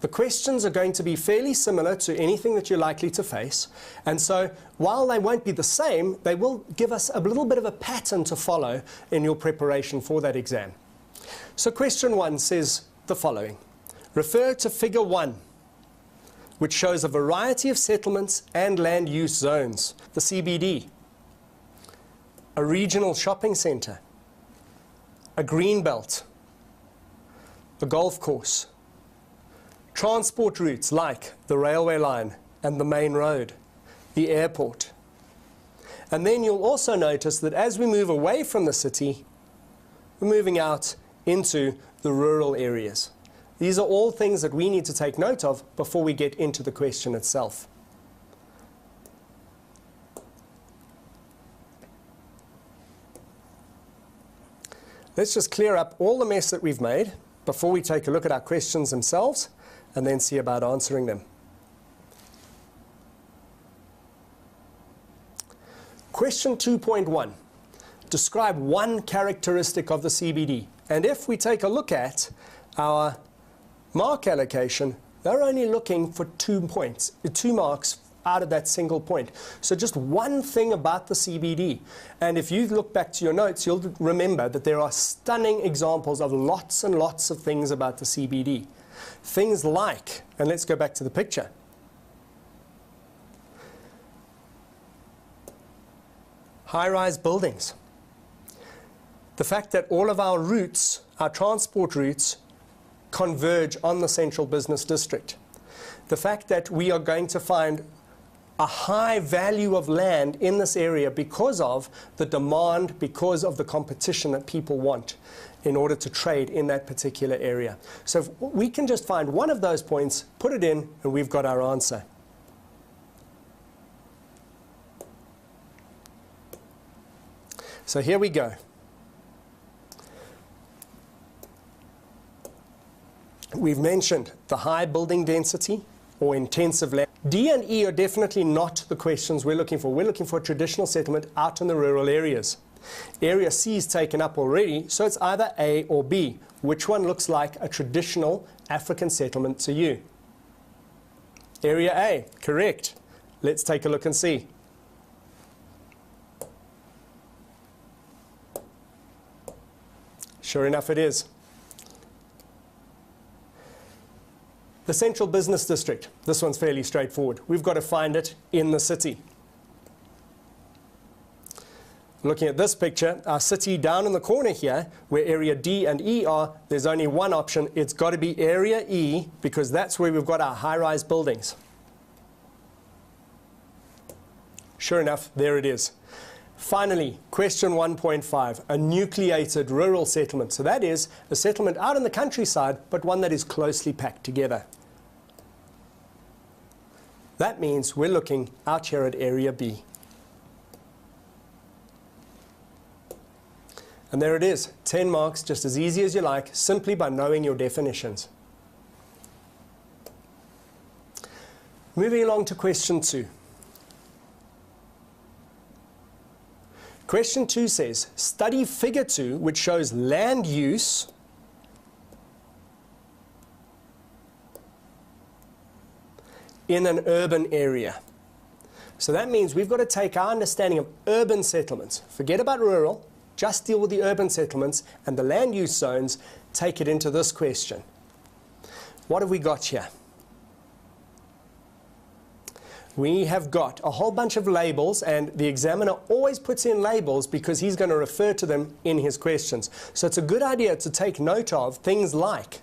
The questions are going to be fairly similar to anything that you're likely to face, and so while they won't be the same, they will give us a little bit of a pattern to follow in your preparation for that exam. So question 1 says the following. Refer to Figure 1, which shows a variety of settlements and land use zones, the CBD, a regional shopping centre, a green belt, the golf course, transport routes like the railway line and the main road, the airport. And then you'll also notice that as we move away from the city, we're moving out into the rural areas. These are all things that we need to take note of before we get into the question itself. Let's just clear up all the mess that we've made before we take a look at our questions themselves and then see about answering them. Question 2.1. Describe one characteristic of the CBD. And if we take a look at our mark allocation, they're only looking for 2 marks out of that single point. So just one thing about the CBD. And if you look back to your notes, you'll remember that there are stunning examples of lots and lots of things about the CBD. Things like, and let's go back to the picture. High-rise buildings. The fact that all of our routes, our transport routes, converge on the central business district. The fact that we are going to find a high value of land in this area because of the demand, because of the competition that people want in order to trade in that particular area. So if we can just find one of those points, put it in, and we've got our answer. So here we go. We've mentioned the high building density or intensive land. D and E are definitely not the questions we're looking for. We're looking for a traditional settlement out in the rural areas. Area C is taken up already, so it's either A or B. Which one looks like a traditional African settlement to you? Area A, correct. Let's take a look and see. Sure enough, it is. The central business district. This one's fairly straightforward. We've got to find it in the city. Looking at this picture, our city down in the corner here, where area D and E are, there's only one option. It's got to be area E, because that's where we've got our high-rise buildings. Sure enough, there it is. Finally, question 1.5, a nucleated rural settlement. So that is a settlement out in the countryside, but one that is closely packed together. That means we're looking out here at area B. And there it is, 10 marks, just as easy as you like, simply by knowing your definitions. Moving along to question 2. Question 2 says, study figure 2, which shows land use in an urban area. So that means we've got to take our understanding of urban settlements, forget about rural, just deal with the urban settlements, and the land use zones, take it into this question. What have we got here? We have got a whole bunch of labels, and the examiner always puts in labels because he's going to refer to them in his questions. So it's a good idea to take note of things like